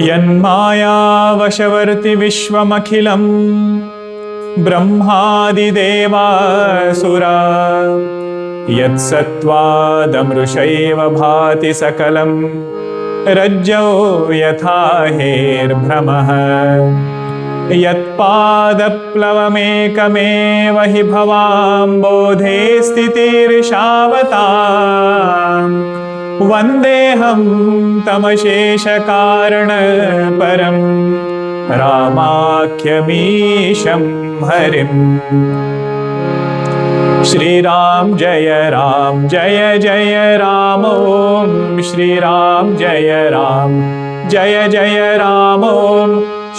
यन्मायावशवर्ति विश्वमखिलं ब्रह्मादिदेवासुरा यत्सत्त्वादमृषैव भाति सकलं रज्जौ यथा हेर्भ्रमः यत्पादप्लवमेकमेव हि भवाम्बोधे स्थितिर्षावताम् वन्देऽहं तमशेषकारणपरं रामाख्यमीशं हरिम्। श्रीराम जय जय राम ॐ श्रीराम जय जय राम ॐ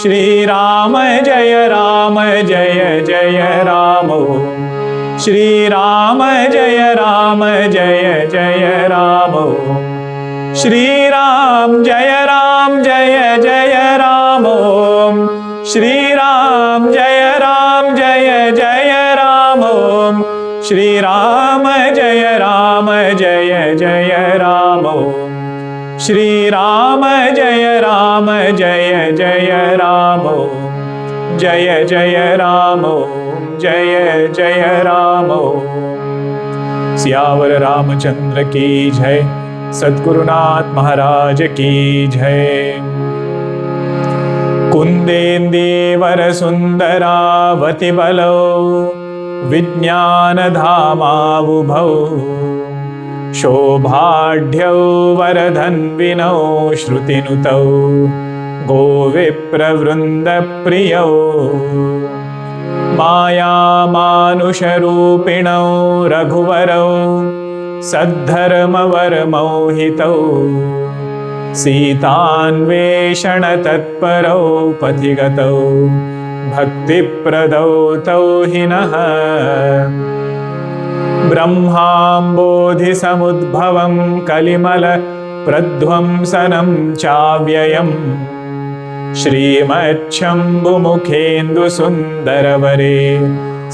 श्रीराम जय जय राम ॐ श्रीराम जय जय राम ॐ श्रीराम जय जय राम ॐ श्रीराम जय जय राम ॐ श्रीराम जय जय राम ॐ श्रीराम जय जय राम ॐ जय जय राम ॐ जय जय राम ॐ। सियावर रामचंद्र की जय। सद्गुरुनाथ महाराज की जय। कुंदेन्दीवर सुंदरावति बलौ विज्ञानधामावुभौ शोभाढ्यौ वरधन्विनौ श्रुतिनुतौ गोविप्रवृन्दप्रियौ मायामानुषरूपिणौ रघुवरौ सद्धर्मवरमौहितौ सीतान्वेषणतत्परौ पथिगतौ भक्तिप्रदौ तौ हिनः ब्रह्माम्बोधिसमुद्भवं कलिमलप्रध्वंसनं चाव्ययम् श्रीमच्छम्भुमुखेन्दुसुन्दरवरे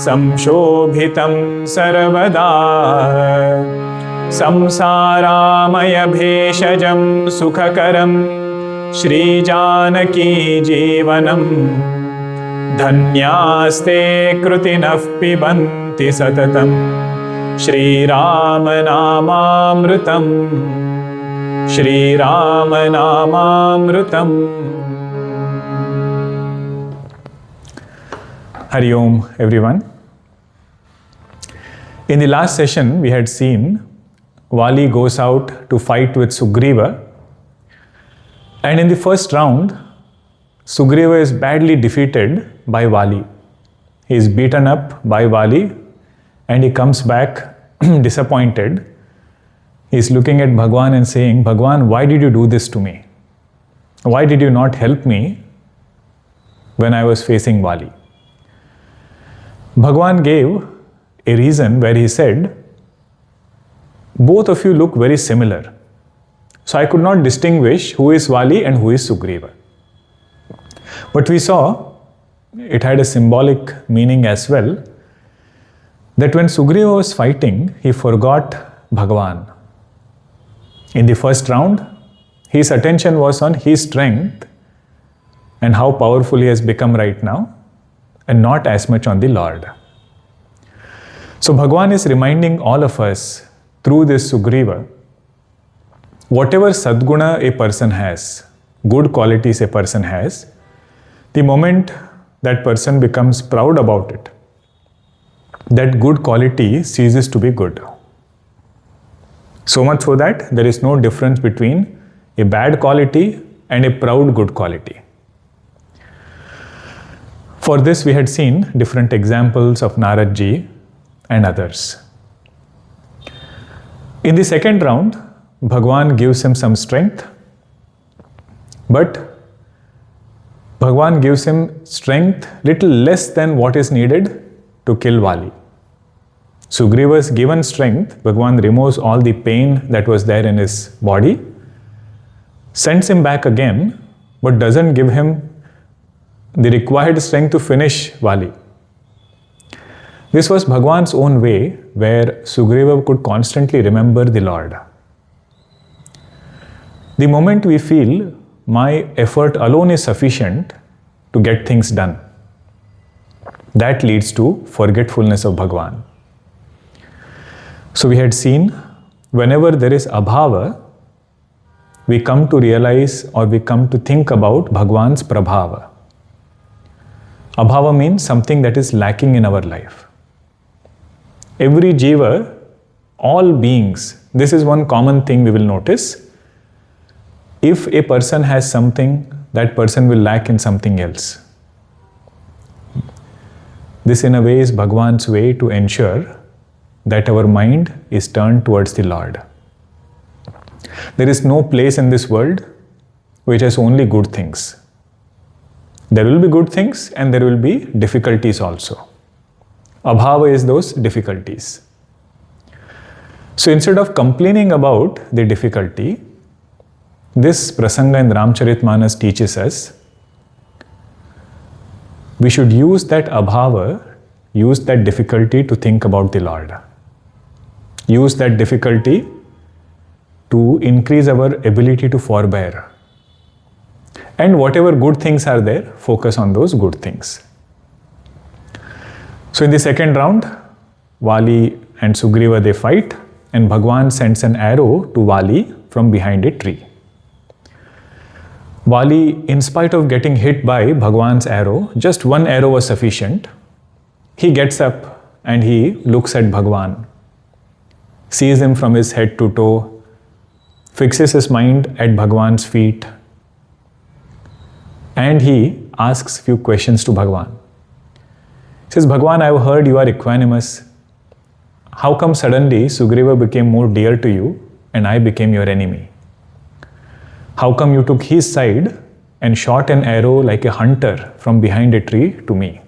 संशोभितं सर्वदा संसारामयभेषजं सुखकरं श्रीजानकी जीवनं धन्यास्ते कृतिनः पिबन्ति सततं श्रीरामनामामृतं श्रीरामनामामृतम्। Hari Om everyone. In the last session we had seen Vali goes out to fight with Sugriva, and in the first round Sugriva is badly defeated by Vali. He is beaten up by Vali and he comes back disappointed. He is looking at Bhagwan and saying, Bhagwan, why did you do this to me? Why did you not help me when I was facing Vali? Bhagwan gave a reason where he said, both of you look very similar. So I could not distinguish who is Vali and who is Sugriva. But we saw it had a symbolic meaning as well, that when Sugriva was fighting, he forgot Bhagwan. In the first round, his attention was on his strength and how powerful he has become right now, and not as much on the Lord. So Bhagwan is reminding all of us through this Sugriva, whatever sadguna a person has, good qualities a person has, the moment that person becomes proud about it, that good quality ceases to be good. So much so that there is no difference between a bad quality and a proud good quality. For this we had seen different examples of Narad ji and others. In the second round, Bhagwan gives him some strength, but Bhagwan gives him strength little less than what is needed to kill Vali. Sugriva's given strength, Bhagwan removes all the pain that was there in his body, sends him back again, but doesn't give him the required strength to finish Vali. This was Bhagwan's own way, where Sugriva could constantly remember the Lord. The moment we feel my effort alone is sufficient to get things done. That leads to forgetfulness of Bhagwan. So we had seen, whenever there is abhava, we come to realize or we come to think about Bhagwan's prabhava. Abhava means something that is lacking in our life. Every jiva, all beings, this is one common thing we will notice. If a person has something, that person will lack in something else. This in a way is Bhagwan's way to ensure that our mind is turned towards the Lord. There is no place in this world which has only good things. There will be good things and there will be difficulties also. Abhava is those difficulties. So instead of complaining about the difficulty, this prasanga in Ramcharitamanas teaches us we should use that abhava, use that difficulty to think about the Lord. Use that difficulty to increase our ability to forbear. And whatever good things are there, focus on those good things. So in the second round, Vali and Sugriva, they fight, and Bhagwan sends an arrow to Vali from behind a tree. Vali, in spite of getting hit by Bhagwan's arrow, just one arrow was sufficient. He gets up and he looks at Bhagwan, sees him from his head to toe, fixes his mind at Bhagwan's feet, and he asks few questions to Bhagwan. He says, Bhagwan, I have heard you are equanimous. How come suddenly Sugriva became more dear to you and I became your enemy? How come you took his side and shot an arrow like a hunter from behind a tree to me?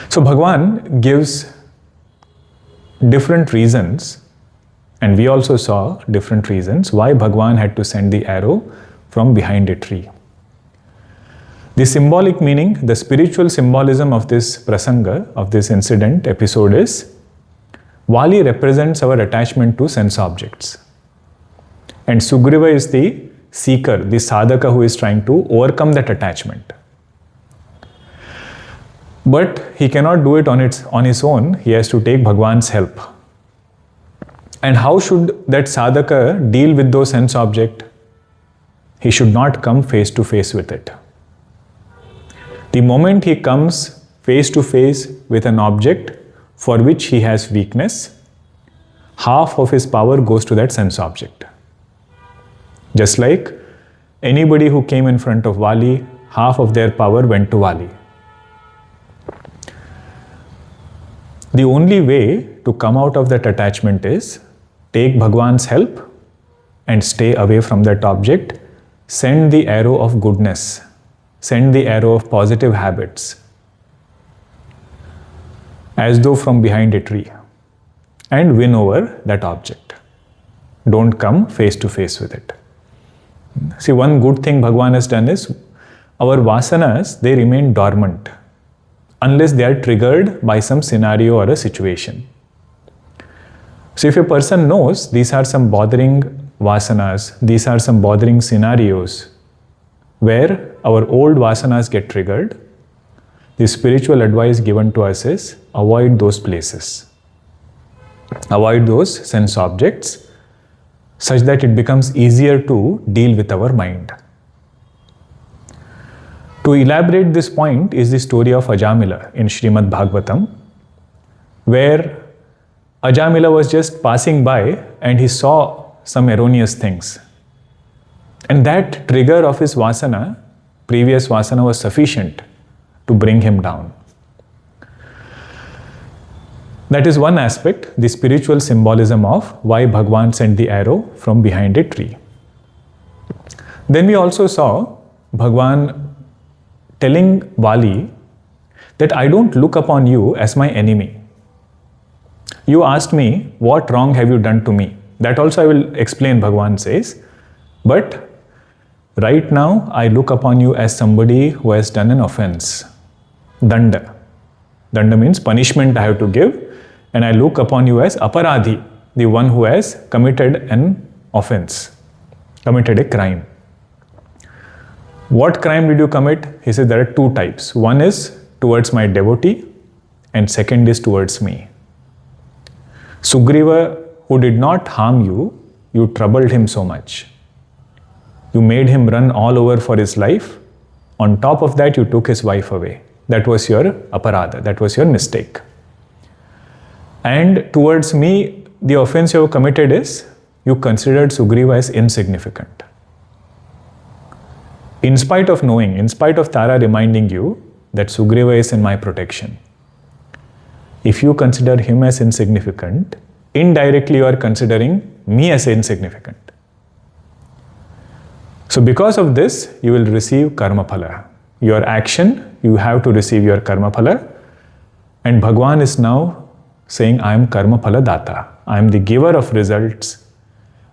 So Bhagwan gives different reasons, and we also saw different reasons why Bhagwan had to send the arrow from behind a tree. The symbolic meaning, the spiritual symbolism of this prasanga, of this incident, episode is, Vali represents our attachment to sense objects. And Sugriva is the seeker, the sadhaka who is trying to overcome that attachment. But he cannot do it on his own, he has to take Bhagwan's help. And how should that sadhaka deal with those sense objects? He should not come face to face with it. The moment he comes face to face with an object for which he has weakness, half of his power goes to that sense object. Just like anybody who came in front of Vali, half of their power went to Vali. The only way to come out of that attachment is take Bhagwan's help and stay away from that object. Send the arrow of goodness. Send the arrow of positive habits, as though from behind a tree, and win over that object. Don't come face to face with it. See, one good thing Bhagwan has done is, our vasanas, they remain dormant unless they are triggered by some scenario or a situation. So if a person knows these are some bothering vasanas, these are some bothering scenarios where our old vasanas get triggered, the spiritual advice given to us is avoid those places. Avoid those sense objects such that it becomes easier to deal with our mind. To elaborate this point is the story of Ajamila in Srimad Bhagavatam, where Ajamila was just passing by and he saw some erroneous things. And that trigger of his vasana, previous vasana, was sufficient to bring him down. That is one aspect, the spiritual symbolism of why Bhagwan sent the arrow from behind a tree. Then we also saw Bhagwan telling Vali that I don't look upon you as my enemy. You asked me, what wrong have you done to me? That also I will explain, Bhagwan says. But right now, I look upon you as somebody who has done an offense. Danda. Danda means punishment I have to give. And I look upon you as aparadhi, the one who has committed an offense, committed a crime. What crime did you commit? He says there are two types. One is towards my devotee and second is towards me. Sugriva, who did not harm you, you troubled him so much. You made him run all over for his life. On top of that, you took his wife away. That was your aparadha, that was your mistake. And towards me, the offense you have committed is you considered Sugriva as insignificant. In spite of knowing, in spite of Tara reminding you that Sugriva is in my protection, if you consider him as insignificant, indirectly you are considering me as insignificant. So because of this, you will receive karma phala. Your action, you have to receive your karma phala. And Bhagwan is now saying, I am karma phala data. I am the giver of results.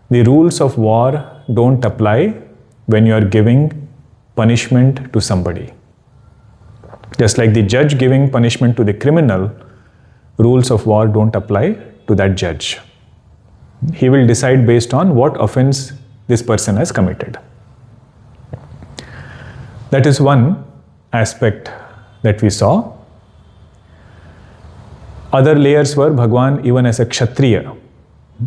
The rules of war don't apply when you are giving punishment to somebody. Just like the judge giving punishment to the criminal, rules of war don't apply to that judge. He will decide based on what offense this person has committed. That is one aspect that we saw. Other layers were Bhagwan, even as a Kshatriya,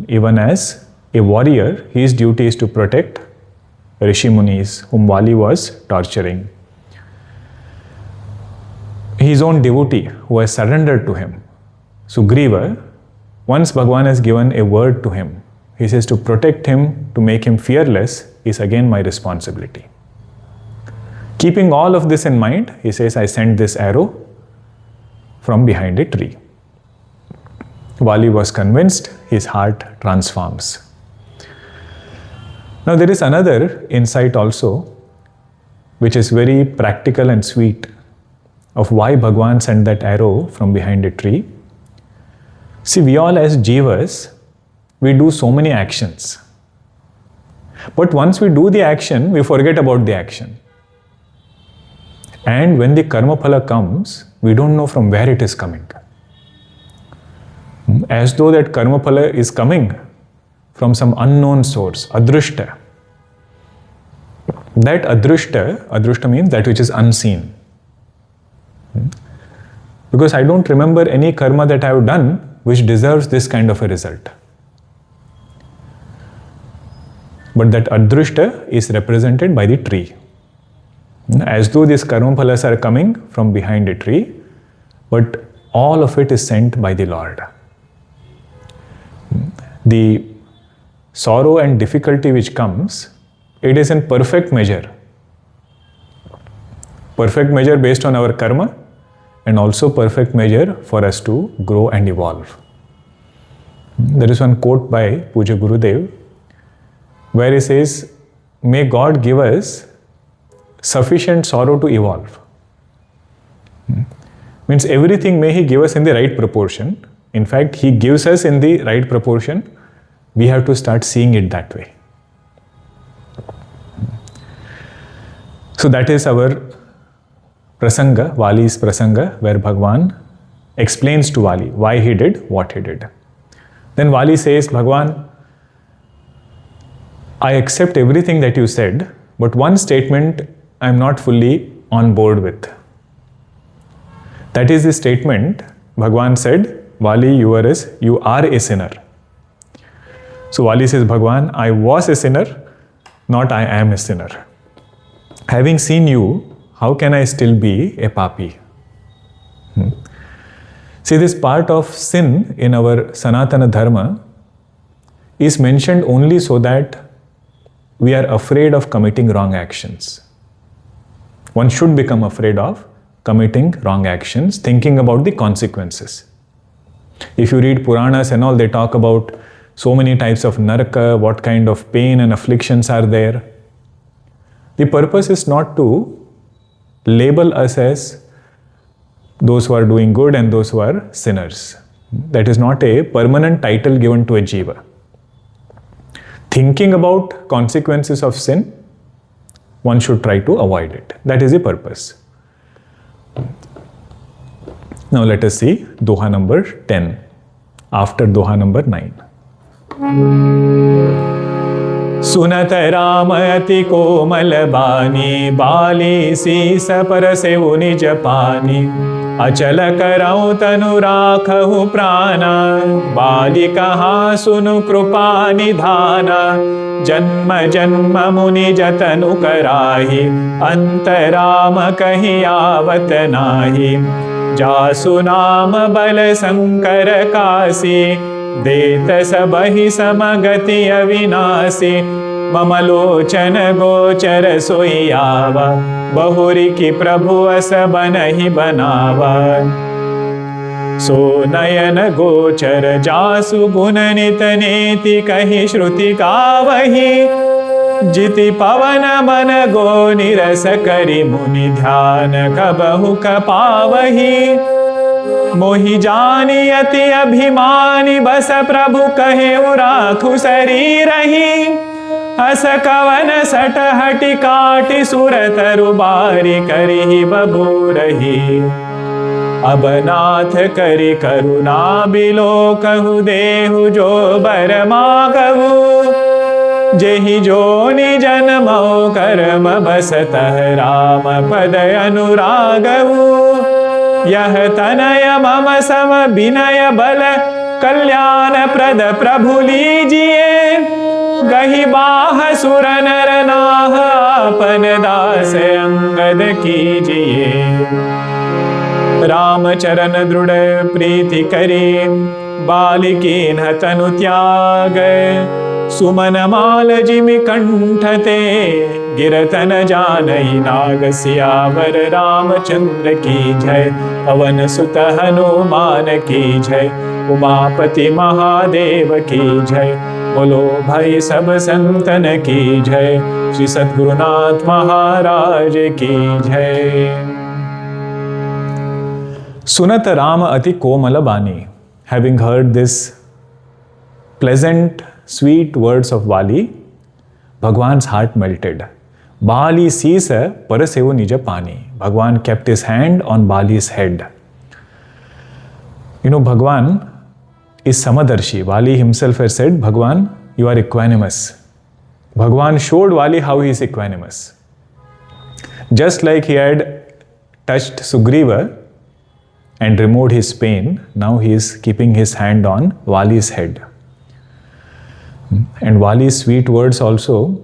even as a warrior, his duty is to protect Rishi Munis, whom Vali was torturing. His own devotee, who has surrendered to him, Sugriva, once Bhagwan has given a word to him, he says to protect him, to make him fearless, is again my responsibility. Keeping all of this in mind, he says, I sent this arrow from behind a tree. Vali was convinced, his heart transforms. Now there is another insight also, which is very practical and sweet, of why Bhagwan sent that arrow from behind a tree. See, we all as jivas, we do so many actions. But once we do the action, we forget about the action. And when the karma phala comes, we don't know from where it is coming. As though that karma phala is coming from some unknown source, adrushta. That adrushta means that which is unseen. Because I don't remember any karma that I have done which deserves this kind of a result. But that adrushta is represented by the tree. As though these karma phalas are coming from behind a tree, but all of it is sent by the Lord. The sorrow and difficulty which comes, it is in perfect measure. Perfect measure based on our karma, and also perfect measure for us to grow and evolve. There is one quote by Puja Gurudev where he says, may God give us sufficient sorrow to evolve. Means everything may He give us in the right proportion. In fact, He gives us in the right proportion. We have to start seeing it that way. So that is our prasanga, Vali's prasanga, where Bhagwan explains to Vali why he did what he did. Then Vali says, Bhagwan, I accept everything that you said, but one statement I am not fully on board with. That is the statement Bhagwan said, Vali, you are a sinner. So Vali says, Bhagwan, I was a sinner, not I am a sinner. Having seen you, how can I still be a papi? See, this part of sin in our Sanatana Dharma is mentioned only so that we are afraid of committing wrong actions. One should become afraid of committing wrong actions, thinking about the consequences. If you read Puranas and all, they talk about so many types of naraka, what kind of pain and afflictions are there. The purpose is not to label us as those who are doing good and those who are sinners. That is not a permanent title given to a jiva. Thinking about consequences of sin, one should try to avoid it. That is the purpose. Now let us see Doha number 10, after Doha number 9. सुनत राम अति कोमल बानी, बाली सीस परसेउ निज पानी। अचल करऊँ तनु राखहु प्राणा, बाली कहा सुनु कृपा निधाना। जन्म जन्म मुनि जतनु कराही, अंतराम कहि आवत नाही। जासु नाम बल शंकर कासी, देत सबहि समगति अविनाशी। मम लोचन गोचर सोई आवा, बहुरी की प्रभु अस बनहि बनावा। सो नयन गोचर जासु गुण नित नेति, कहि श्रुति गावही। जिति पवन मन गो निरस करि, मुनि ध्यान कबहु कपावही। मोहि जानि अति अभिमानी, बस प्रभु कहे राखु शरीरहि। हस कवन सट हटि काटि, सुर तरु बारी करिहि बबूरहि। अब नाथ करि करुणा बिलो, कहु देहु जो बर मागहु। जेहि जोनि जन्मौ कर्म बसतः, राम पद अनुरागहु। यह तनय मम सम विनय बल, कल्याण प्रद प्रभु लीजिए। गहि बाह सुर नर नाह, आपन दास अंगद कीजिए। राम चरण दृढ़ प्रीति करी, बालिकीन्ह तनु त्याग। सुमन माल जिमि कंठ ते, गिरतन जानहि नाग। सियावर रामचंद्र की जय, पवन सुत हनुमान की जय। उमापति महादेव की जय, बोलो भाई सब संतन की जय। श्री सद्गुरुनाथ महाराज की जय। सुनत राम अति कोमल बानी. Having heard this pleasant, sweet words of Vali, Bhagwan's heart melted. Bali sisa parasevu nija pani. Bhagwan kept his hand on Bali's head. You know, Bhagwan is Samadarshi. Vali himself has said, Bhagwan, you are equanimous. Bhagwan showed Vali how he is equanimous. Just like he had touched Sugriva and removed his pain, now he is keeping his hand on Vali's head. And Vali's sweet words also,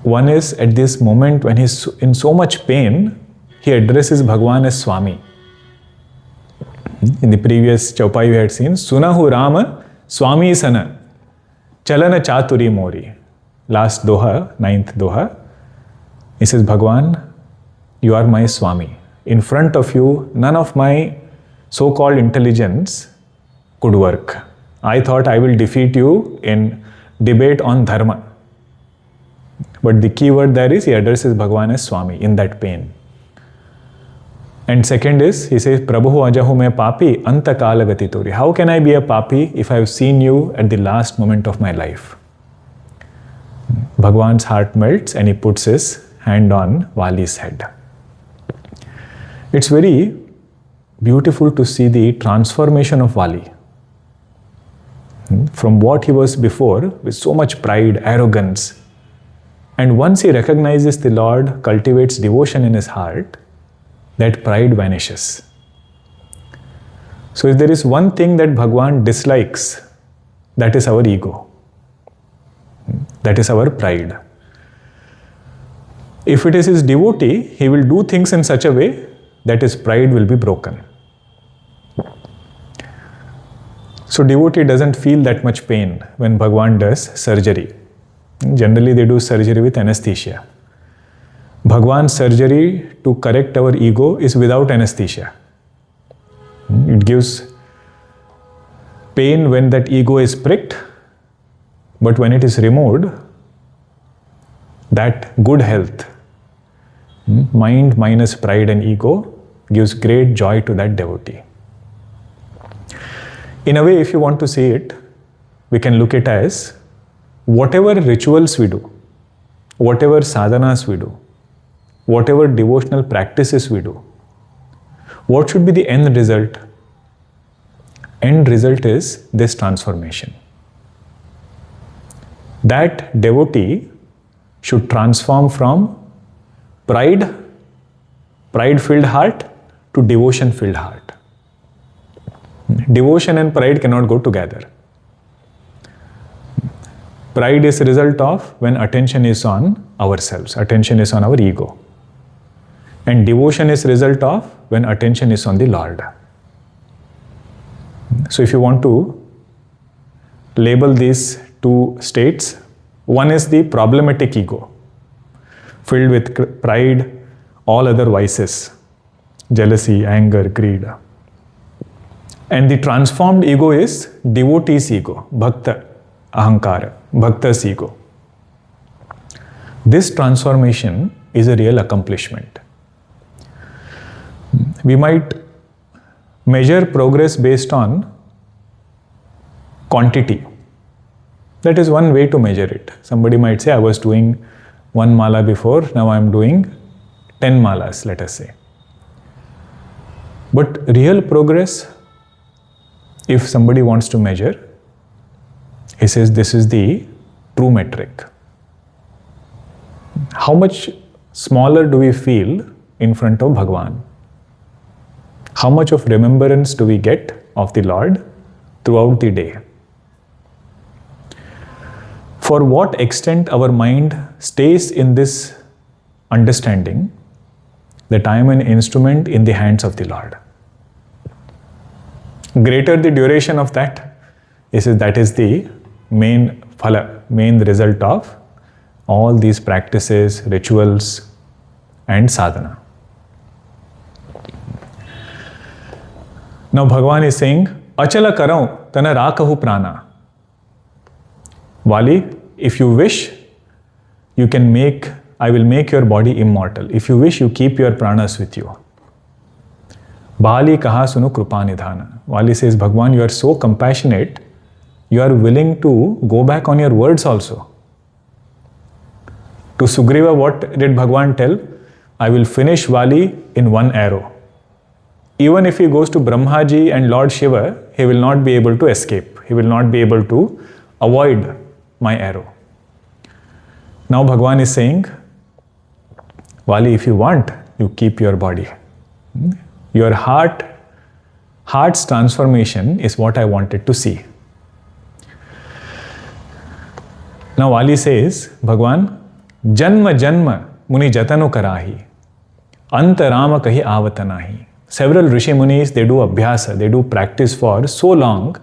one is at this moment when he's in so much pain, he addresses Bhagwan as Swami. In the previous Chaupai we had seen, Sunahu Rama Swami Sana Chalana Chaturi Mori. Last Doha, 9th Doha, he says, Bhagwan, you are my Swami. In front of you, none of my so-called intelligence could work. I thought I will defeat you in debate on dharma. But the key word there is, he addresses Bhagwan as Swami in that pain. And second is, he says, Prabhu ajahu me papi anta kala gati tori. How can I be a papi if I have seen you at the last moment of my life? Bhagwan's heart melts and he puts his hand on Vali's head. It's very beautiful to see the transformation of Vali. From what he was before, with so much pride, arrogance. And once he recognizes the Lord, cultivates devotion in his heart, that pride vanishes. So if there is one thing that Bhagwan dislikes, that is our ego. That is our pride. If it is his devotee, he will do things in such a way that his pride will be broken. So devotee doesn't feel that much pain when Bhagwan does surgery. Generally they do surgery with anesthesia. Bhagwan's surgery to correct our ego is without anesthesia. It gives pain when that ego is pricked, but when it is removed, that good health, mind minus pride and ego, gives great joy to that devotee. In a way, if you want to see it, we can look at it as whatever rituals we do, whatever sadhanas we do, whatever devotional practices we do, what should be the end result? End result is this transformation. that devotee should transform from pride-filled heart to devotion-filled heart. Devotion and pride cannot go together. Pride is a result of when attention is on ourselves, attention is on our ego. And devotion is a result of when attention is on the Lord. So if you want to label these two states, one is the problematic ego, filled with pride, all other vices, jealousy, anger, greed. And the transformed ego is devotee's ego, bhakta, ahankara, bhakta's ego. This transformation is a real accomplishment. We might measure progress based on quantity. That is one way to measure it. Somebody might say, I was doing 1 mala before, now I am doing 10 malas, let us say. But real progress, if somebody wants to measure, he says this is the true metric. How much smaller do we feel in front of Bhagwan? How much of remembrance do we get of the Lord throughout the day? For what extent our mind stays in this understanding that I am an instrument in the hands of the Lord. Greater the duration of that, that is the main phala, main result of all these practices, rituals and sadhana. Now Bhagavan is saying, Achala karau tana rakahu prana. Vali, if you wish, I will make your body immortal. If you wish, you keep your pranas with you. Bali kaha sunu krupa nidhana. Vali says, Bhagwan, you are so compassionate, you are willing to go back on your words also. To Sugriva, what did Bhagwan tell? I will finish Vali in one arrow. Even if he goes to Brahmaji and Lord Shiva, he will not be able to escape. He will not be able to avoid my arrow. Now Bhagwan is saying, Vali, if you want, you keep your body. Your heart's transformation is what I wanted to see. Now Vali says, Bhagwan, Janma Janma Muni Jatanu Karahi, Anta Rama Kahi Avatanahi. Several Rishi Munis, they do abhyasa, they do practice for so long,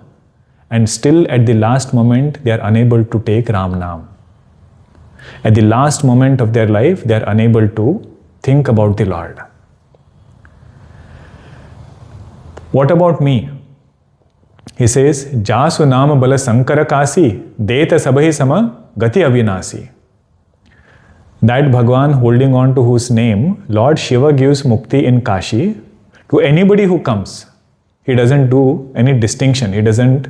and still at the last moment they are unable to take Ram Naam. At the last moment of their life, they are unable to think about the Lord. What about me? He says, Jasu Nama Bala Sankara Kasi, Deta Sabahi Sama, Gati Avinasi. That Bhagwan, holding on to whose name Lord Shiva gives mukti in Kashi to anybody who comes. He doesn't do any distinction. He doesn't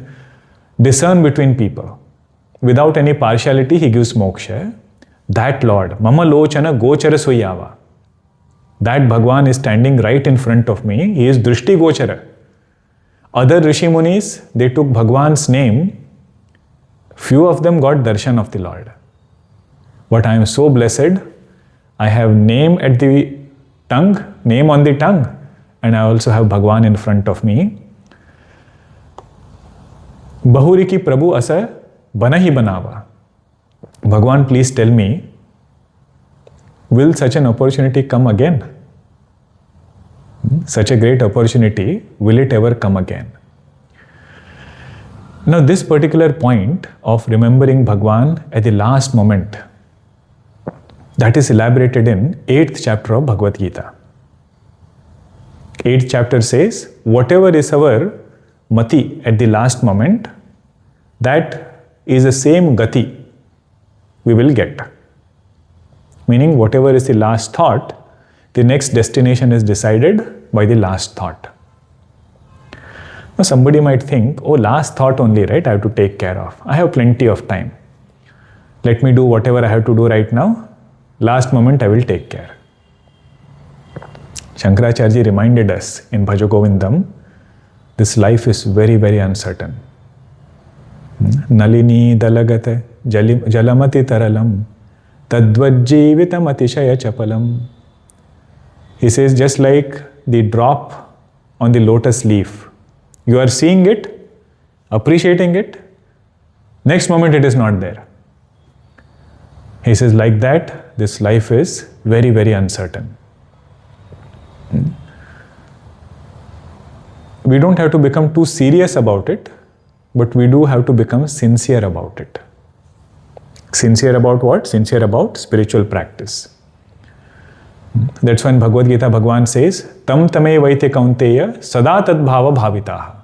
discern between people. Without any partiality, he gives moksha. That Lord, Mama Lochana Gochara Soyava. That Bhagwan is standing right in front of me. He is Drishti Gochara. Other Rishi Munis, they took Bhagwan's name. Few of them got darshan of the Lord. But I am so blessed. I have name on the tongue, and I also have Bhagwan in front of me. Bahuri ki Prabhu asa banahi banava. Bhagwan, please tell me, will such an opportunity come again? Such a great opportunity, will it ever come again? Now this particular point of remembering Bhagwan at the last moment, that is elaborated in 8th chapter of Bhagavad Gita. 8th chapter says, whatever is our mati at the last moment, that is the same gati we will get. Meaning whatever is the last thought, the next destination is decided by the last thought. Now somebody might think, oh, last thought only, right? I have to take care of. I have plenty of time. Let me do whatever I have to do right now. Last moment I will take care. Shankaracharya reminded us in Bhaja Govindam, this life is very, very uncertain. Nalini dalagate jalamati taralam tadvajjeevitam atishaya chapalam. He says, just like the drop on the lotus leaf, you are seeing it, appreciating it, next moment it is not there. He says, like that, this life is very, very uncertain. We don't have to become too serious about it, but we do have to become sincere about it. Sincere about what? Sincere about spiritual practice. That's when Bhagavad Gita Bhagavan says, Tam tame vaite kaunteya sada tad bhava bhavitaha.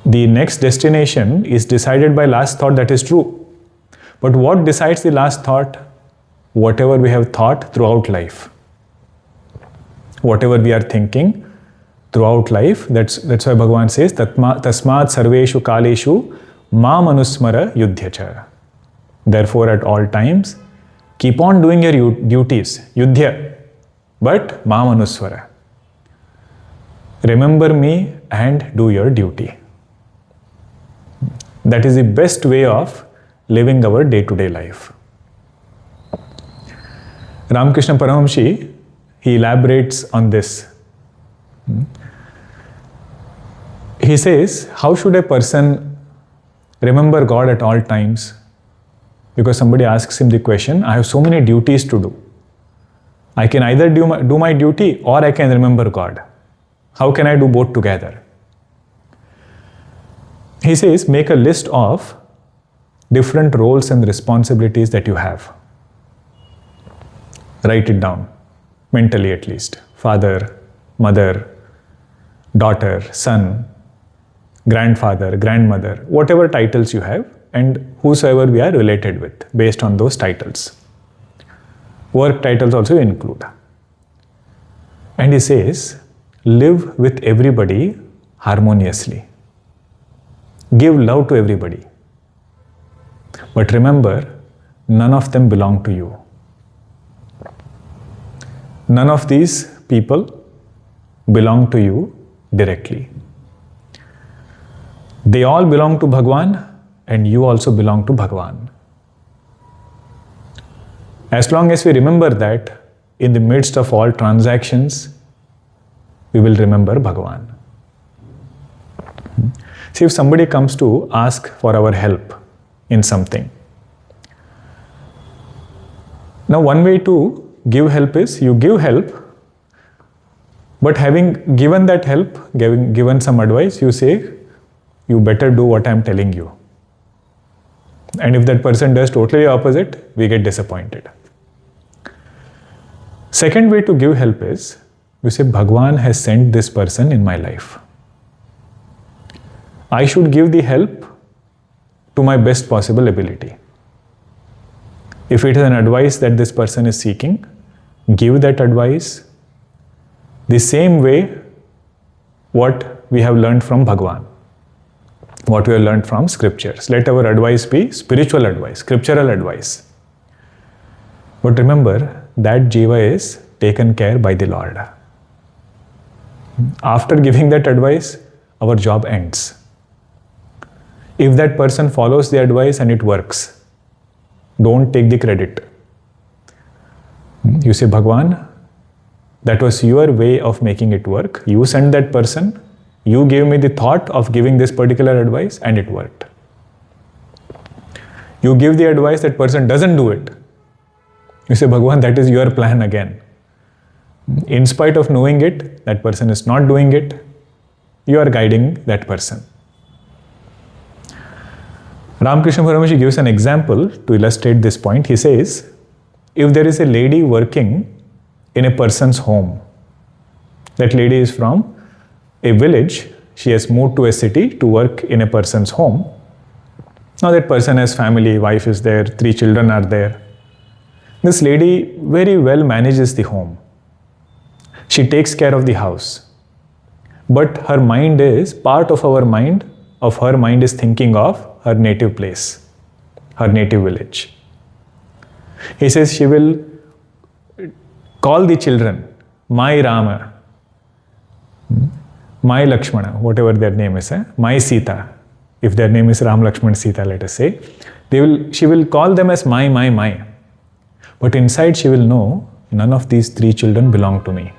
The next destination is decided by last thought, that is true. But what decides the last thought? Whatever we have thought throughout life. Whatever we are thinking throughout life, that's why Bhagavan says, Tasmat sarveshu kaleshu ma manusmara yudhyacha. Therefore, at all times, keep on doing your duties, yudhya, but ma manuswara. Remember me and do your duty. That is the best way of living our day-to-day life. Ramkrishna Paramahamsi, he elaborates on this. He says, how should a person remember God at all times? Because somebody asks him the question, I have so many duties to do. I can either do my duty or I can remember God. How can I do both together? He says, make a list of different roles and responsibilities that you have. Write it down, mentally at least. Father, mother, daughter, son, grandfather, grandmother, whatever titles you have, and whosoever we are related with, based on those titles. Work titles also include. And he says, live with everybody harmoniously. Give love to everybody. But remember, none of them belong to you. None of these people belong to you directly. They all belong to Bhagwan, and you also belong to Bhagwan. As long as we remember that, in the midst of all transactions, we will remember Bhagwan. See, if somebody comes to ask for our help in something, now one way to give help is, you give help, but having given that help, given some advice, you say, you better do what I am telling you. And if that person does totally opposite, we get disappointed. Second way to give help is, you say, Bhagwan has sent this person in my life. I should give the help to my best possible ability. If it is an advice that this person is seeking, give that advice the same way what we have learned from Bhagwan, what we have learned from scriptures. Let our advice be spiritual advice, scriptural advice. But remember, that jiva is taken care by the Lord. After giving that advice, our job ends. If that person follows the advice and it works, don't take the credit. You say, Bhagwan, that was your way of making it work. You sent that person, you gave me the thought of giving this particular advice, and it worked. You give the advice, that person doesn't do it. You say, Bhagwan, that is your plan again. In spite of knowing it, that person is not doing it, you are guiding that person. Ramkrishna Paramahamsi gives an example to illustrate this point. He says, if there is a lady working in a person's home, that lady is from a village, she has moved to a city to work in a person's home. Now that person has family, wife is there, 3 children are there. This lady very well manages the home. She takes care of the house. But her mind is, part of her mind is thinking of her native place, her native village. He says she will call the children, my Rama, my Lakshmana, whatever their name is, my Sita, if their name is Ram, Lakshman, Sita, let us say, she will call them as my. But inside she will know, none of these 3 children belong to me.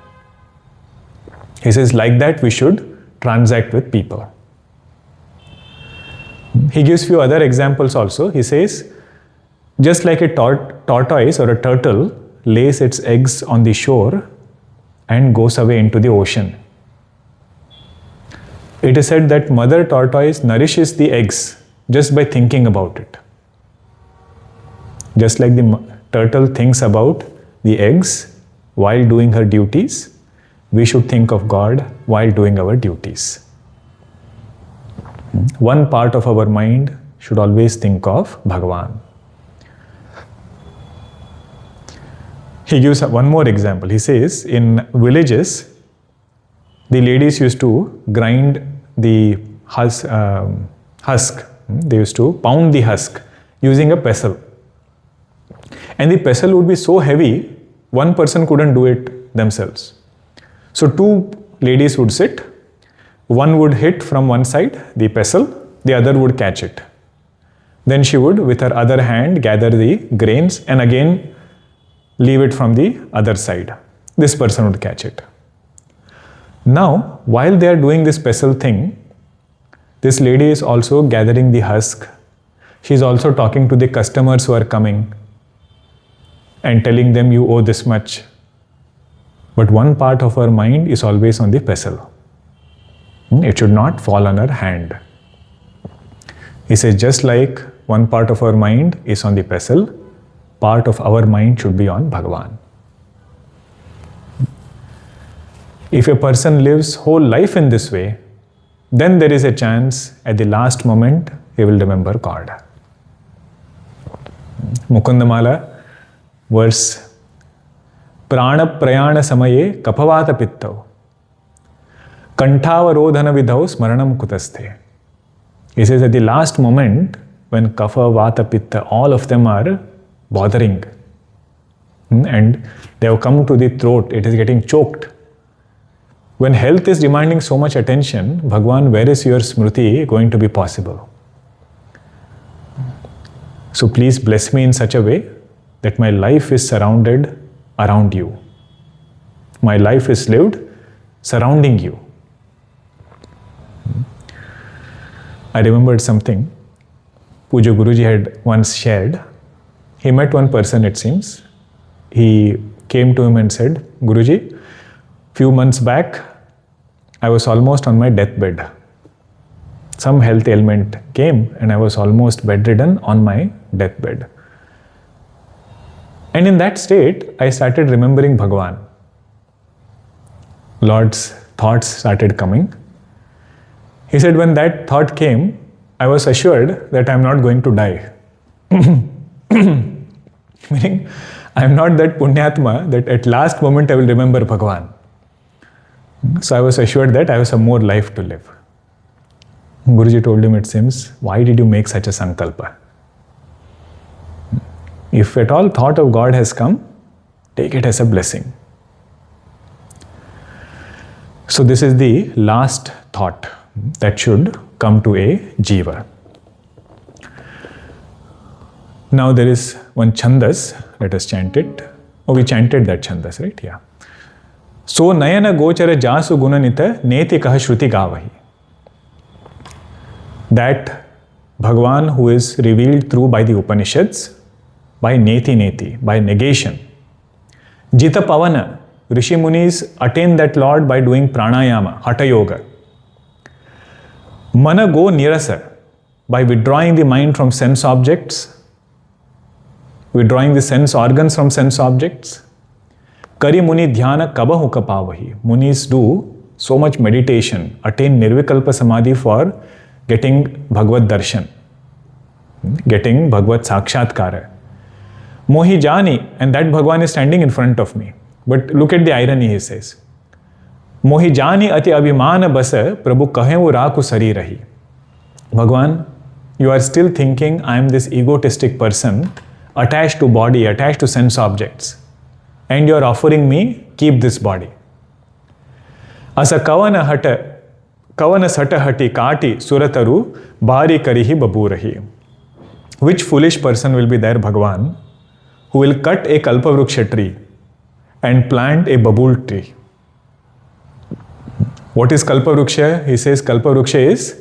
He says, like that we should transact with people. He gives few other examples also. He says, just like a tortoise or a turtle lays its eggs on the shore and goes away into the ocean. It is said that mother tortoise nourishes the eggs just by thinking about it. Just like the turtle thinks about the eggs while doing her duties, we should think of God while doing our duties. One part of our mind should always think of Bhagavan. He gives one more example. He says, in villages, the ladies used to grind the husk. They used to pound the husk using a pestle. And the pestle would be so heavy, one person couldn't do it themselves. So 2 ladies would sit. One would hit from one side the pestle, the other would catch it. Then she would, with her other hand, gather the grains and again leave it from the other side. This person would catch it. Now, while they are doing this pestle thing, this lady is also gathering the husk. She is also talking to the customers who are coming and telling them, you owe this much. But one part of her mind is always on the pestle. It should not fall on her hand. He says, just like one part of our mind is on the pestle, part of our mind should be on Bhagavan. If a person lives whole life in this way, then there is a chance at the last moment he will remember God. Mukundamala, verse Prana Prayana Samaye Kapavata Pittau Kantavarodhana Vidhau Smaranam Kutasthe. He says at the last moment, when Kapha, Vata, Pitta, all of them are bothering and they have come to the throat, it is getting choked. When health is demanding so much attention, Bhagwan, where is your smriti going to be possible? So please bless me in such a way that my life is surrounded around you. My life is lived surrounding you. I remembered something Puja Guruji had once shared. He met one person, it seems. He came to him and said, Guruji, few months back, I was almost on my deathbed. Some health ailment came and I was almost bedridden on my deathbed. And in that state, I started remembering Bhagavan. Lord's thoughts started coming. He said, when that thought came, I was assured that I am not going to die. Meaning, I am not that punyatma that at last moment I will remember Bhagavan. So I was assured that I have some more life to live. Guruji told him, it seems, why did you make such a sankalpa? If at all thought of God has come, take it as a blessing. So this is the last thought that should come to a jiva. Now there is one chandas, let us chant it. Oh, we chanted that chandas, right? Yeah. So nayana gochara jasu gunanita neti kaha shruti gavahi. That Bhagavan who is revealed through by the Upanishads, by neti, by negation. Jita pavana, Rishi Munis attain that Lord by doing pranayama, hatha yoga. Mana go nirasa, by withdrawing the mind from sense objects, withdrawing the sense organs from sense objects. Kari muni dhyana kabahu kapavahi. Munis do so much meditation, attain nirvikalpa samadhi for getting Bhagavad darshan, getting Bhagavad sakshatkara. Mohi jani, and that Bhagavan is standing in front of me. But look at the irony, he says. Mohi jani ati abhimana basa prabhu kahevu raku sarirahi. Bhagavan, you are still thinking I am this egotistic person attached to body, attached to sense objects. And you are offering me, keep this body. Asa kavana hata Kavana satahati kati surataru bari karihi baburahi. Which foolish person will be there, Bhagavan, who will cut a kalpavruksha tree and plant a babul tree? What is kalpavruksha? He says kalpavruksha is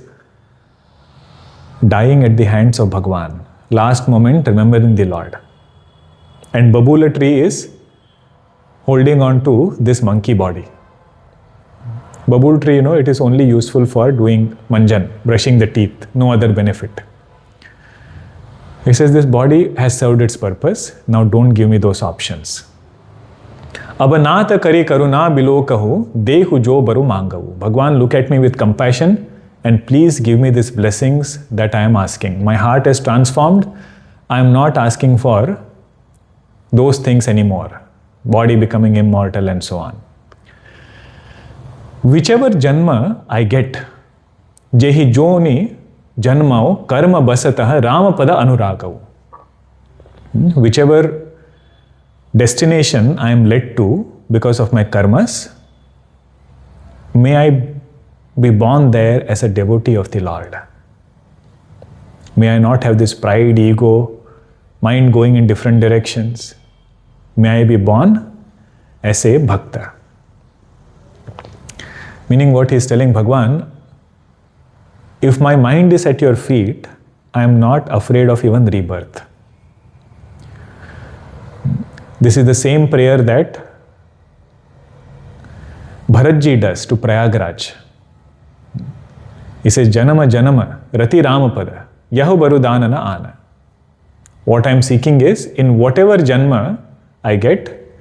dying at the hands of Bhagavan. Last moment remembering the Lord. And babula tree is holding on to this monkey body. Babul tree, it is only useful for doing manjan, brushing the teeth, no other benefit. He says this body has served its purpose, now don't give me those options. Abanata kari karuna bilo kahu, dehu jo baru mangavu. Bhagwan, look at me with compassion and please give me these blessings that I am asking. My heart is transformed. I am not asking for those things anymore. Body becoming immortal and so on. Whichever janma I get, jehi joni janmao karma basatah ramapada anuragavu. Whichever destination I am led to because of my karmas, may I be born there as a devotee of the Lord. May I not have this pride, ego, mind going in different directions. May I be born as a bhakta. Meaning what he is telling Bhagwan, if my mind is at your feet, I am not afraid of even rebirth. This is the same prayer that Bharatji does to Prayagraj. He says, Janama Janama Rati Ramapada Yahu Barudanana Ana. What I am seeking is, in whatever janma I get,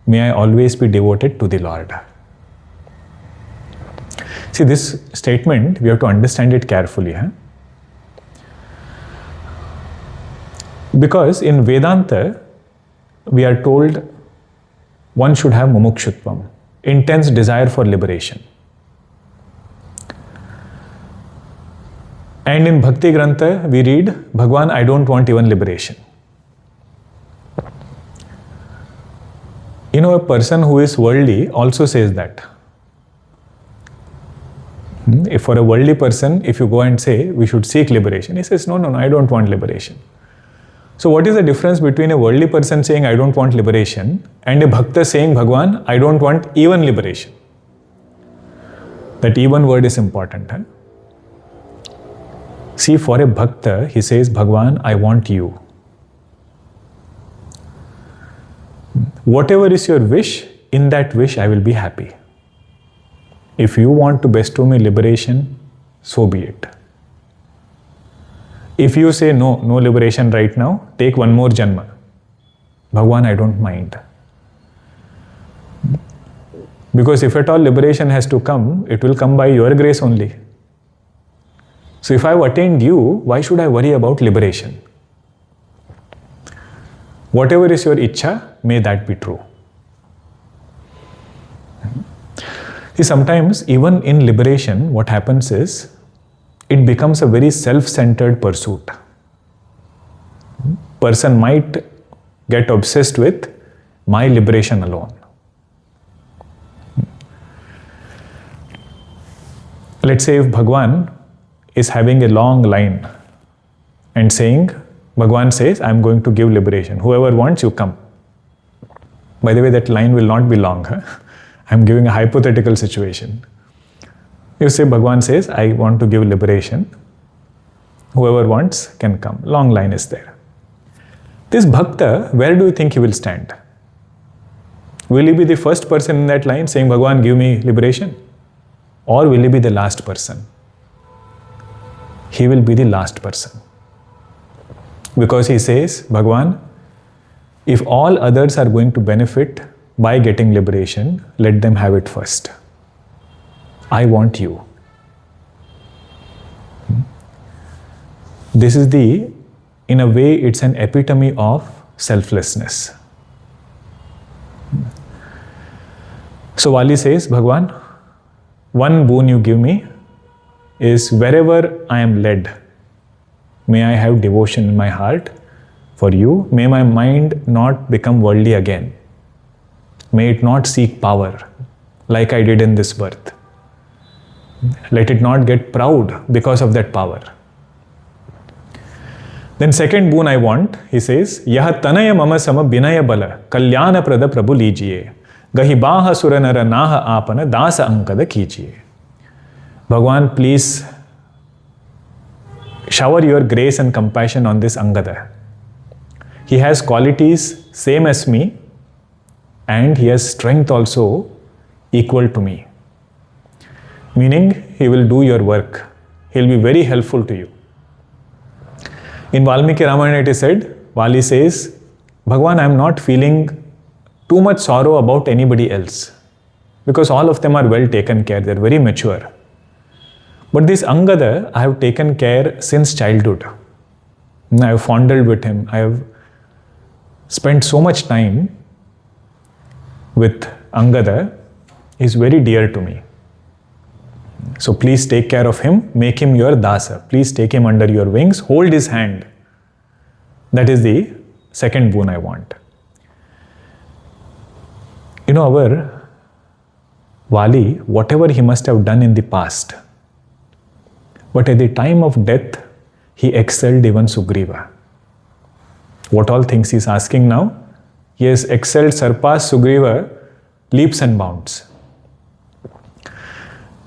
may I always be devoted to the Lord. See, this statement, we have to understand it carefully. Because in Vedanta, we are told one should have mumukshutvam, intense desire for liberation. And in Bhakti Grantha, we read, Bhagwan, I don't want even liberation. A person who is worldly also says that. If for a worldly person, if you go and say, we should seek liberation, he says, no, I don't want liberation. So what is the difference between a worldly person saying, I don't want liberation, and a bhakta saying, Bhagwan, I don't want even liberation? That even word is important. See, for a bhakta, he says, Bhagwan, I want you. Whatever is your wish, in that wish I will be happy. If you want to bestow me liberation, so be it. If you say, no liberation right now, take one more janma. Bhagwan, I don't mind. Because if at all liberation has to come, it will come by your grace only. So if I have attained you, why should I worry about liberation? Whatever is your ichcha, may that be true. See, sometimes even in liberation, what happens is, it becomes a very self-centered pursuit. Person might get obsessed with my liberation alone. Let's say if Bhagwan is having a long line and saying, Bhagwan says, I'm going to give liberation. Whoever wants, you come. By the way, that line will not be long. I'm giving a hypothetical situation. You say, Bhagwan says, I want to give liberation. Whoever wants can come. Long line is there. This bhakta, where do you think he will stand? Will he be the first person in that line saying, Bhagwan, give me liberation? Or will he be the last person? He will be the last person. Because he says, Bhagwan, if all others are going to benefit by getting liberation, let them have it first. I want you. This is in a way, it's an epitome of selflessness. So Wali says, Bhagwan, one boon you give me is wherever I am led, may I have devotion in my heart for you. May my mind not become worldly again. May it not seek power like I did in this birth. Let it not get proud because of that power. Then second boon I want, he says, Yah tanaya mama sama binaya bala, kalyana prada prabhu lijiye, gahi baha suranara naha apana dasa ankada kijiye. Bhagwan, please shower your grace and compassion on this Angada. He has qualities same as me, and he has strength also equal to me. Meaning, he will do your work. He will be very helpful to you. In Valmiki Ramayana it is said, Vali says, Bhagwan, I am not feeling too much sorrow about anybody else, because all of them are well taken care, they are very mature. But this Angada, I have taken care since childhood. I have fondled with him. I have spent so much time with Angada. He is very dear to me. So please take care of him. Make him your dasa. Please take him under your wings. Hold his hand. That is the second boon I want. You know, our Vali, whatever he must have done in the past, but at the time of death, he excelled even Sugriva. What all things he is asking now? He has excelled, surpassed Sugriva leaps and bounds.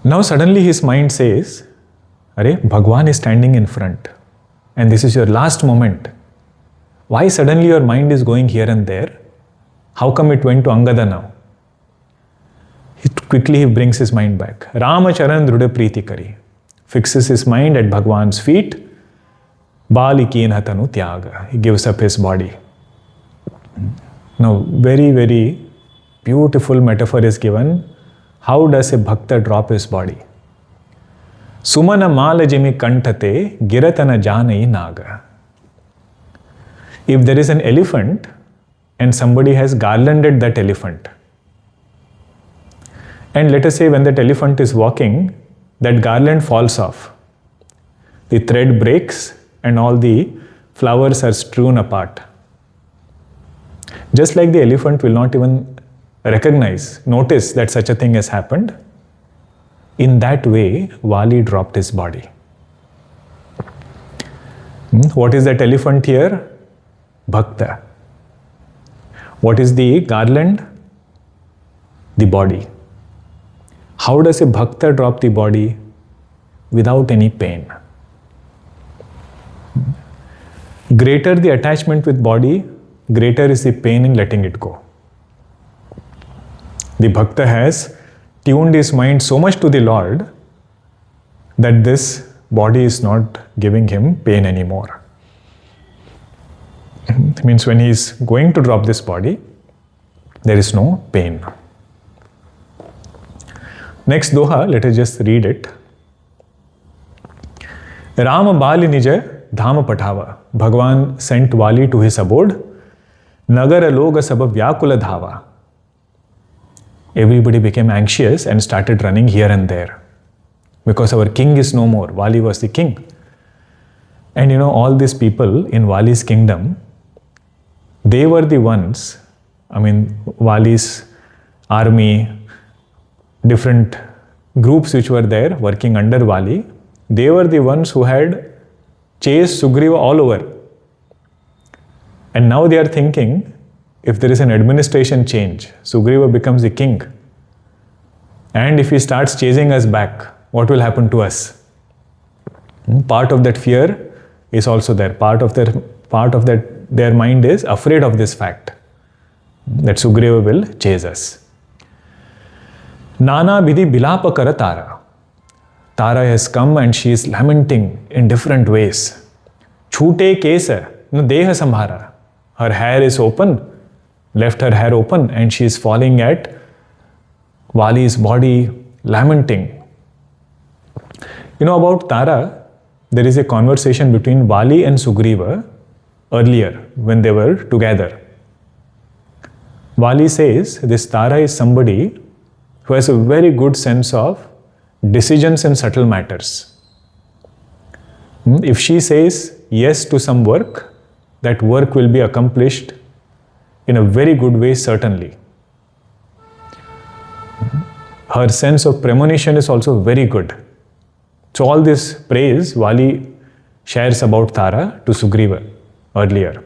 Now suddenly his mind says, Arey, Bhagwan is standing in front, and this is your last moment. Why suddenly your mind is going here and there? How come it went to Angada now? Quickly he brings his mind back. Ramcharitamanas Druda Preeti Kari. Fixes his mind at Bhagwan's feet. Bali Kinhatanu Tyaga. He gives up his body. Now, very, very beautiful metaphor is given. How does a bhakta drop his body? Sumana malajimi kantate giratana janai naga. If there is an elephant and somebody has garlanded that elephant, and let us say when that elephant is walking, that garland falls off. The thread breaks and all the flowers are strewn apart. Just like the elephant will not even notice that such a thing has happened, in that way, Vali dropped his body. What is that elephant here? Bhakta. What is the garland? The body. How does a bhakta drop the body? Without any pain. Greater the attachment with body, greater is the pain in letting it go. The bhakta has tuned his mind so much to the Lord that this body is not giving him pain anymore. It means when he is going to drop this body, there is no pain. Next Doha, let us just read it. Rama Bali Nija Dhama Patava. Bhagwan sent Vali to his abode. Nagara Loga Sabha Vyakula Dhava. Everybody became anxious and started running here and there. Because our king is no more. Vali was the king. And you know, all these people in Vali's kingdom, they were the ones, Vali's army, different groups which were there working under Vali, they were the ones who had chased Sugriva all over. And now they are thinking, if there is an administration change, Sugriva becomes the king. And if he starts chasing us back, what will happen to us? Part of that fear is also there. Part of their mind is afraid of this fact, that Sugriva will chase us. Nana Bidhi Bilapa Kara Tara. Tara has come and she is lamenting in different ways. Chute Kesa, Deha Samhara. Her hair is open, left her hair open, and she is falling at Vali's body, lamenting. You know about Tara, there is a conversation between Vali and Sugriva earlier when they were together. Vali says this Tara is somebody who has a very good sense of decisions in subtle matters. If she says yes to some work, that work will be accomplished in a very good way, certainly. Her sense of premonition is also very good. So all this praise Vali shares about Tara to Sugriva earlier.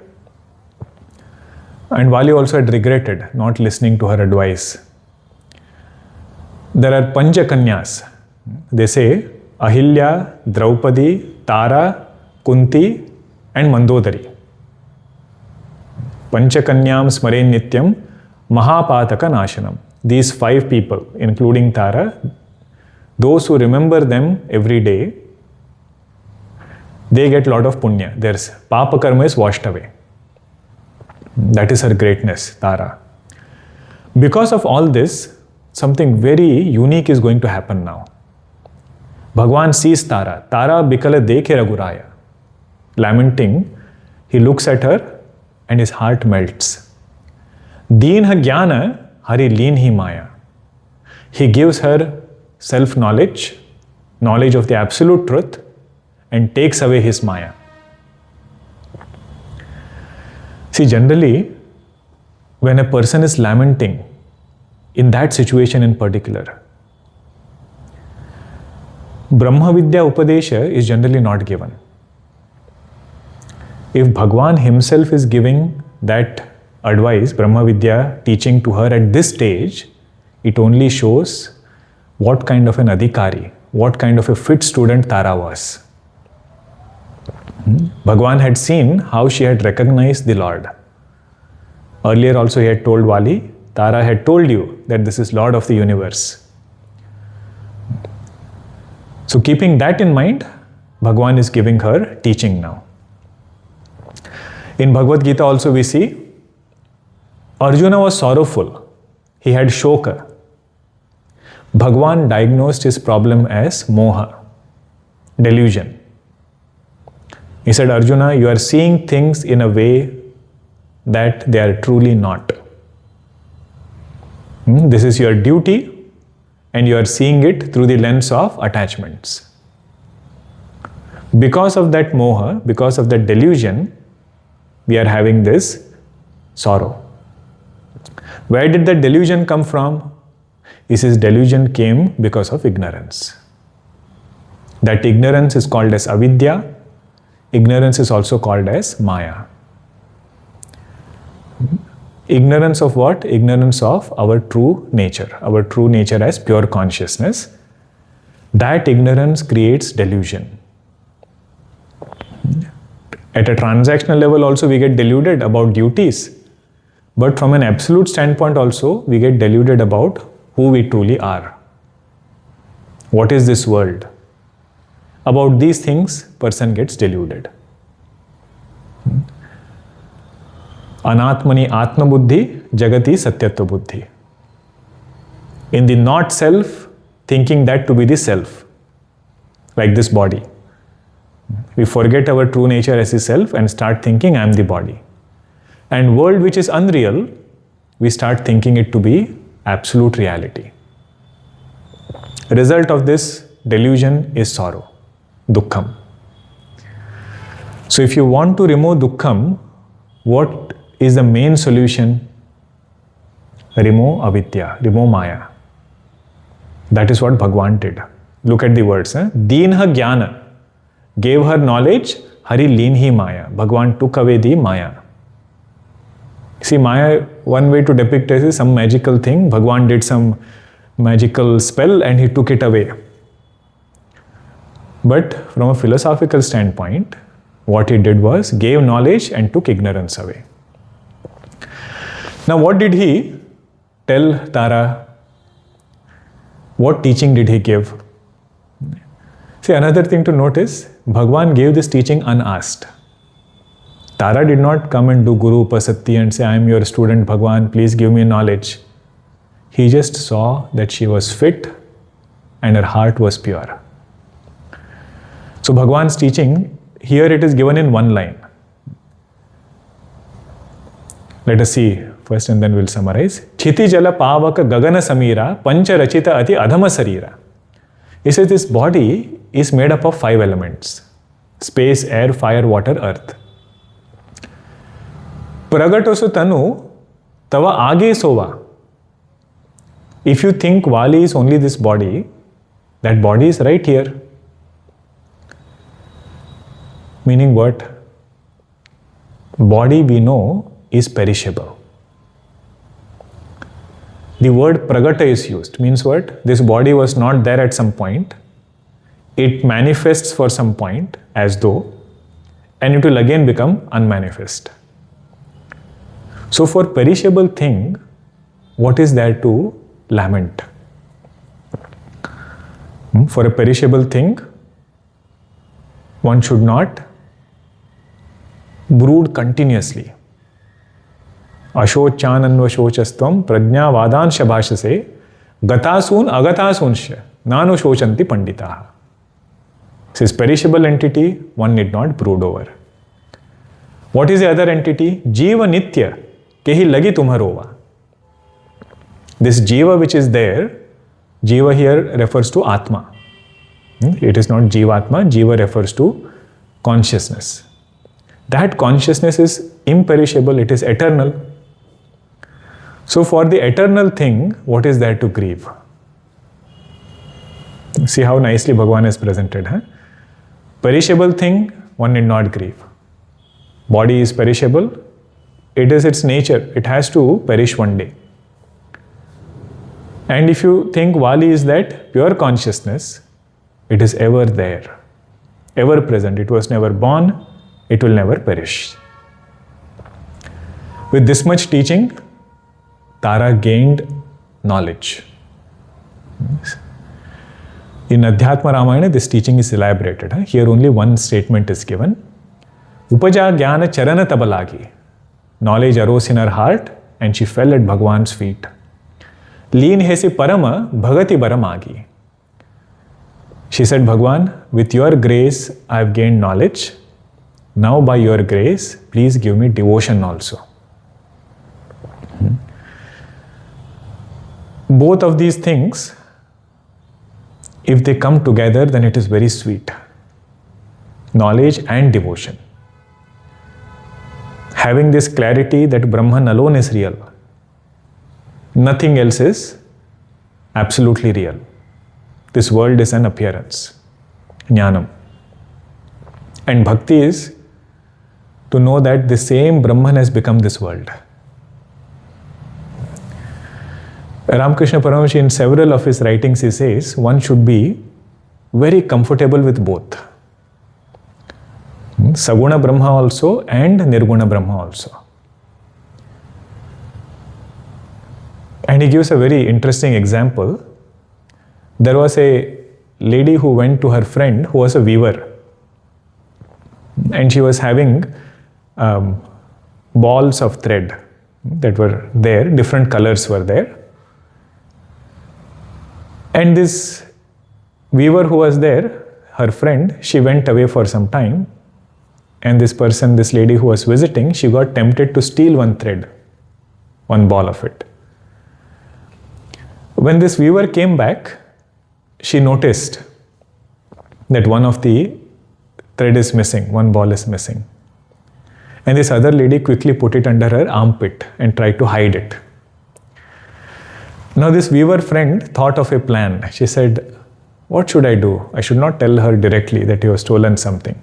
And Vali also had regretted not listening to her advice. There are Panchakanyas. They say Ahilya, Draupadi, Tara, Kunti and Mandodari. Panchakanyam smare nityam mahapataka nashanam. These 5 people, including Tara, those who remember them every day, they get a lot of punya. Their papa karma is washed away. That is her greatness, Tara. Because of all this, something very unique is going to happen now. Bhagwan sees Tara. Tara bikala dekhe raguraya. Lamenting, he looks at her and his heart melts. Deenha jnana hari leenhi maya. He gives her self-knowledge, knowledge of the absolute truth, and takes away his maya. See, generally, when a person is lamenting, in that situation in particular, Brahma Vidya Upadesha is generally not given. If Bhagwan himself is giving that advice, Brahma Vidya teaching to her at this stage, it only shows what kind of an adhikari, what kind of a fit student Tara was. Bhagwan had seen how she had recognized the Lord. Earlier also he had told Vali, Tara had told you that this is Lord of the universe. So keeping that in mind, Bhagwan is giving her teaching now. In Bhagavad Gita also we see, Arjuna was sorrowful. He had shoka. Bhagwan diagnosed his problem as moha, delusion. He said, Arjuna, you are seeing things in a way that they are truly not. This is your duty and you are seeing it through the lens of attachments. Because of that moha, because of that delusion, we are having this sorrow. Where did that delusion come from? He says delusion came because of ignorance. That ignorance is called as avidya. Ignorance is also called as maya. Ignorance of what? Ignorance of our true nature. Our true nature as pure consciousness. That ignorance creates delusion. At a transactional level also we get deluded about duties. But from an absolute standpoint also we get deluded about who we truly are. What is this world? About these things, person gets deluded. Anatmani atma buddhi, jagati satyatva buddhi. In the not self, thinking that to be the self. Like this body. We forget our true nature as the self and start thinking I am the body. And world which is unreal, we start thinking it to be absolute reality. Result of this delusion is sorrow, dukkham. So if you want to remove dukkham, what is the main solution? Remove avidya, remove maya. That is what Bhagwan did. Look at the words. Deenha jnana, gave her knowledge, hari leenhi maya. Bhagwan took away the maya. See, maya, one way to depict it is some magical thing. Bhagwan did some magical spell and he took it away. But from a philosophical standpoint, what he did was gave knowledge and took ignorance away. Now what did he tell Tara? What teaching did he give? See, another thing to notice, Bhagwan gave this teaching unasked. Tara did not come and do Guru Upasatti and say, I am your student Bhagwan, please give me knowledge. He just saw that she was fit and her heart was pure. So Bhagwan's teaching, here it is given in one line. Let us see first and then we'll summarize. Chiti jala pavaka gagana samira pancha rachita ati adhama sarira. He says this body is made up of 5 elements. Space, air, fire, water, earth. Pragatosu tanu tava age sova. If you think Vali is only this body, that body is right here. Meaning what? Body we know is perishable. The word pragata is used. Means what? This body was not there at some point. It manifests for some point as though, and it will again become unmanifest. So for perishable thing, what is there to lament? For a perishable thing, one should not brood continuously. Ashochananvashocastvam prajna vadansh bhashase gatasun agatasunshya nanu shochanti panditaha. This perishable entity, one need not brood over. What is the other entity? Jiva nitya kehi lagi tumharova. This jiva which is there, jiva here refers to atma. It is not jivatma, jiva refers to consciousness. That consciousness is imperishable, it is eternal. So for the eternal thing, what is there to grieve? See how nicely Bhagavan is presented. Perishable thing, one need not grieve. Body is perishable, it is its nature, it has to perish one day. And if you think Vali is that pure consciousness, it is ever there, ever present. It was never born, it will never perish. With this much teaching, Tara gained knowledge. In Adhyatma Ramayana, this teaching is elaborated. Here only one statement is given. Upaja Jnana Charana Tabalagi. Knowledge arose in her heart and she fell at Bhagwan's feet. Leen hesi parama bhagati baramagi. She said, Bhagwan, with your grace I have gained knowledge. Now by your grace, please give me devotion also. Both of these things, if they come together, then it is very sweet. Knowledge and devotion. Having this clarity that Brahman alone is real. Nothing else is absolutely real. This world is an appearance. Jnanam. And bhakti is to know that the same Brahman has become this world. Ramakrishna Paramahansa, in several of his writings, he says one should be very comfortable with both. Saguna Brahma also and Nirguna Brahma also. And he gives a very interesting example. There was a lady who went to her friend who was a weaver. And she was having balls of thread that were there, different colors were there. And this weaver who was there, her friend, she went away for some time. And this person, this lady who was visiting, she got tempted to steal one thread, one ball of it. When this weaver came back, she noticed that one of the thread is missing, one ball is missing. And this other lady quickly put it under her armpit and tried to hide it. Now this weaver friend thought of a plan. She said, what should I do? I should not tell her directly that you have stolen something.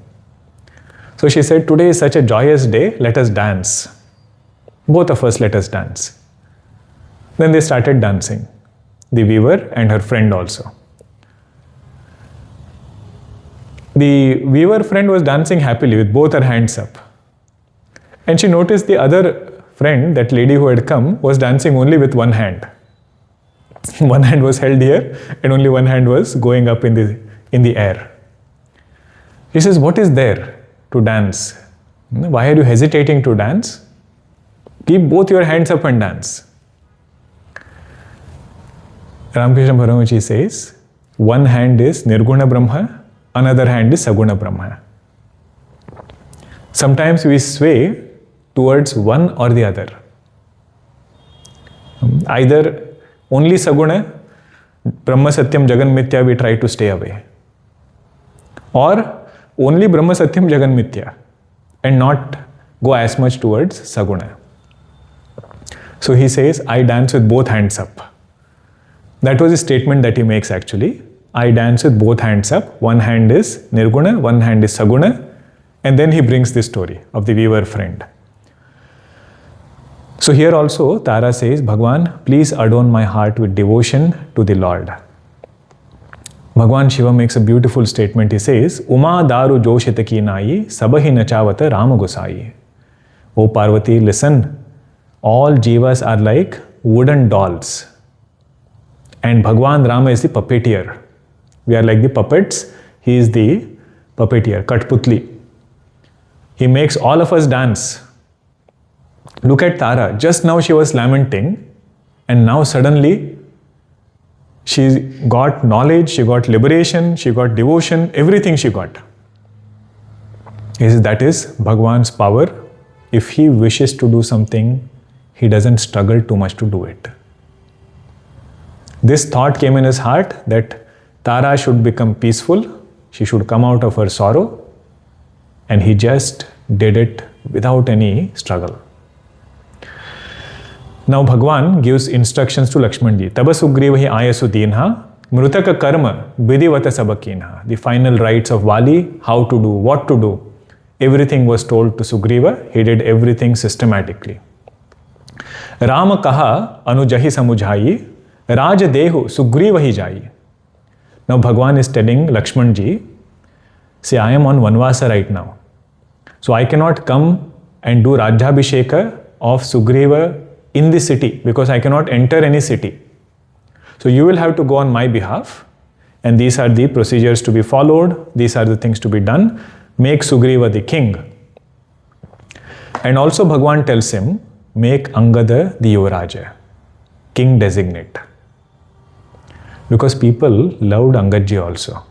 So she said, today is such a joyous day, let us dance. Both of us, let us dance. Then they started dancing, the weaver and her friend also. The weaver friend was dancing happily with both her hands up. And she noticed the other friend, that lady who had come, was dancing only with one hand. One hand was held here and only one hand was going up in the air. He says, what is there to dance? Why are you hesitating to dance? Keep both your hands up and dance. Ramakrishna Paramahansa says, one hand is Nirguna Brahma, another hand is Saguna Brahma. Sometimes we sway towards one or the other. Either only Saguna, Brahma Satyam Jagan Mithya, we try to stay away. Or only Brahma Satyam Jagan Mithya and not go as much towards Saguna. So he says, I dance with both hands up. That was a statement that he makes actually. I dance with both hands up. One hand is Nirguna, one hand is Saguna. And then he brings this story of the weaver friend. So here also Tara says, Bhagwan, please adorn my heart with devotion to the Lord. Bhagwan Shiva makes a beautiful statement. He says, Uma daru joshita ki nai, sabahi nachavata Rama Gosai. O Parvati, listen, all jivas are like wooden dolls. And Bhagwan Rama is the puppeteer. We are like the puppets. He is the puppeteer, Katputli. He makes all of us dance. Look at Tara. Just now she was lamenting, and now suddenly she got knowledge, she got liberation, she got devotion, everything she got. That is Bhagwan's power. If he wishes to do something, he doesn't struggle too much to do it. This thought came in his heart that Tara should become peaceful, she should come out of her sorrow, and he just did it without any struggle. Now Bhagwan gives instructions to Lakshmanji. Taba Sugrivahi ayasu dinha, mrutaka karma, vidivata sabakinha. The final rites of Vali, how to do, what to do. Everything was told to Sugriva. He did everything systematically. Rama kaha anujahi samujhayi, raja dehu Sugrivahi jayi. Now Bhagwan is telling Lakshmanji, say, I am on Vanvasa right now. So I cannot come and do Rajyabhisheka of Sugriva in the city, because I cannot enter any city. So you will have to go on my behalf, and these are the procedures to be followed, these are the things to be done. Make Sugriva the king. And also Bhagwan tells him, make Angada the Yuvaraja, king designate. Because people loved Angadji also.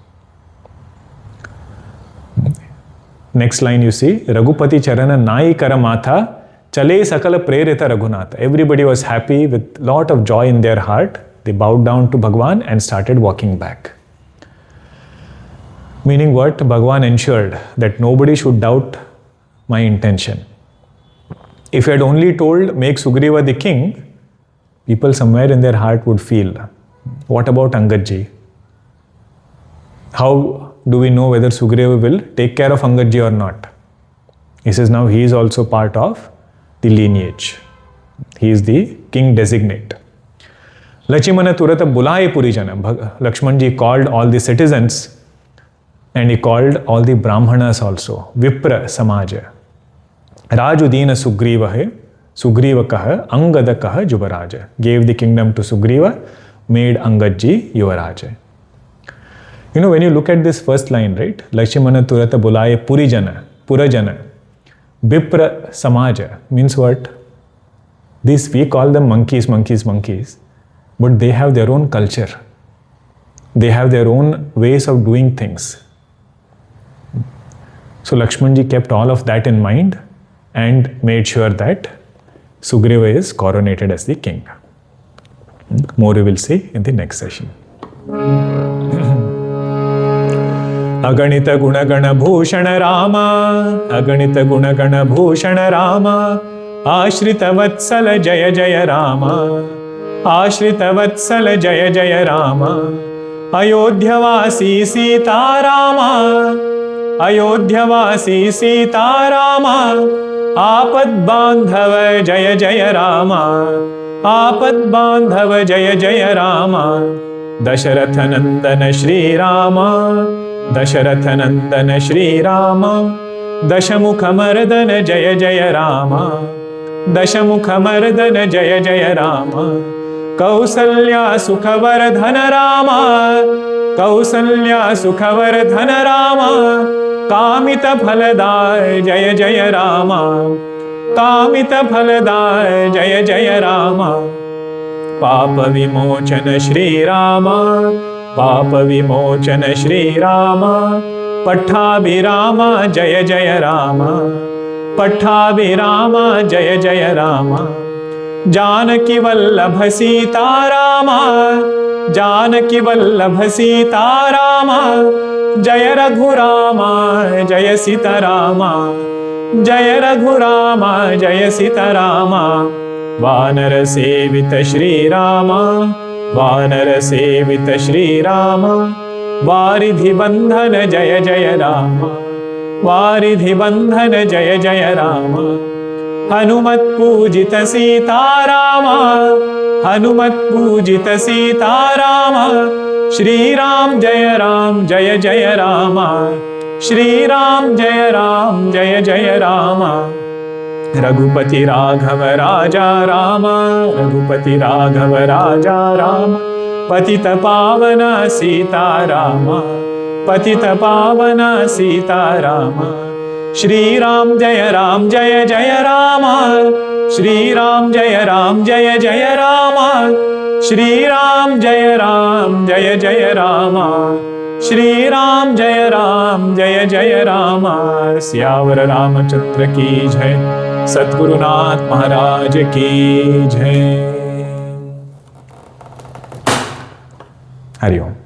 Next line you see, Raghupati Charana Nai Karamatha Chale Sakala Prerita Raghunatha. Everybody was happy with lot of joy in their heart. They bowed down to Bhagwan and started walking back. Meaning what? Bhagwan ensured that nobody should doubt my intention. If he had only told, make Sugriva the king, people somewhere in their heart would feel, what about Angadji? How do we know whether Sugriva will take care of Angadji or not? He says now he is also part of the lineage. He is the king designate. Lachimana Turata Bulaye Purijana. Lakshmanji called all the citizens and he called all the Brahmanas also. Vipra Samaja. Rajudina Sugriva hai, Sugriva kaha, Angada kaha Juvaraja. Gave the kingdom to Sugriva, made Angadji Yuvaraja. You know, when you look at this first line, right? Lakshmana Turata Bulaye Purijana, Purajana. Vipra Samaja means what? These, we call them monkeys, but they have their own culture. They have their own ways of doing things. So Lakshmanji kept all of that in mind and made sure that Sugriva is coronated as the king. More we will see in the next session. Aganita Gunagana Bhushana Rama, Aganita Gunagana Bhushana Rama, Ashrita Vatsala Jaya Jaya Rama, Ashrita Vatsala Jaya Jaya Rama, Ayodhyavasi Sita Rama, Ayodhyavasi Sita Rama, Apad Bandhava Jaya Jaya Rama, Apad Bandhava Jaya Jaya Rama, Dasharatha Nandana Shri Rama, Dasharatha Nandana Shri Rama, Dashamukha Mardana Jaya Jaya Rama, Dashamukha Mardana Jaya Jaya Rama, Kausalya Sukhavardhana Rama, Kausalya Sukhavardhana Rama, Kamita Phaladaya Jaya Jaya Rama, Kamita Phaladaya Jaya Jaya Rama, Papa Vimochana Shri Rama, Papa Vimochana Shri Rama, Pattabhirama Jaya Jaya Rama, Pattabhirama Jaya Jaya Rama, Janaki Vallabha Sita Rama, Janaki Vallabha Sita Rama, Jaya Raghurama Jaya Sita Rama, Jaya Raghurama Jaya Sita Rama, Vanara Sevita Shri Rama, Vanara Sevita Shri Rama, Varidhi Bandhana Jaya Jaya Rama, वारिधि बंधन जय जय राम। हनुमत पूजित सीताराम, हनुमत पूजित सीताराम। श्री राम जय जय राम, श्री राम जय जय राम। रघुपति राघव राजा राम, रघुपति राघव राजा राम। पतित पावन सीताराम, पतित पावन सीताराम। श्री राम जय जय राम, श्री राम जय जय राम। श्री राम जय जय राम, श्री राम जय जय राम। सियावर रामचंद्र की जय, सद्गुरुनाथ महाराज की जय। हरि ओम।